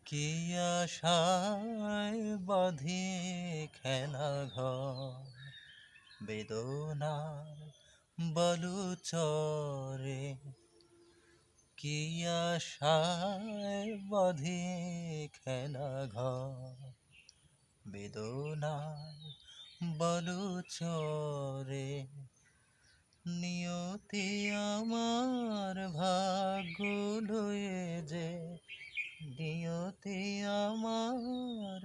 কি আশায় বাঁধি খেলা ঘর বেদনার বালুচরে, কি আশায় বাঁধি খেলা ঘর বেদনার বালুচরে। নিয়তি আমার ভাগ্য লয়ে যে, নিয়তি আমার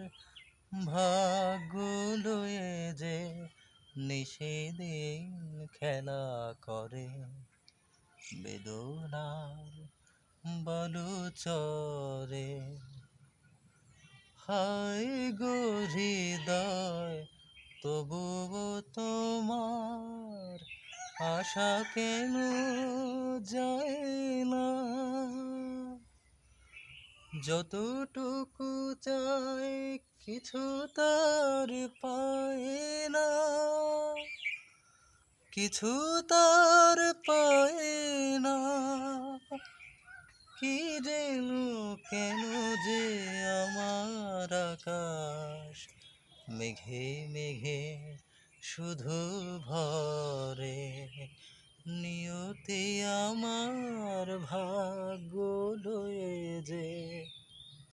ভাগ্য লয়ে যে নিষেদিন খেলা করে বেদনার বালুচরে। হায় গো হৃদয়, তবুও তোমার আশা কেন যায় না? যতটুকু চাই কিছু তার পায় না, কিছু তার পায় না। কি যেন কেন যে আমার আকাশ মেঘে মেঘে শুধু ভয়।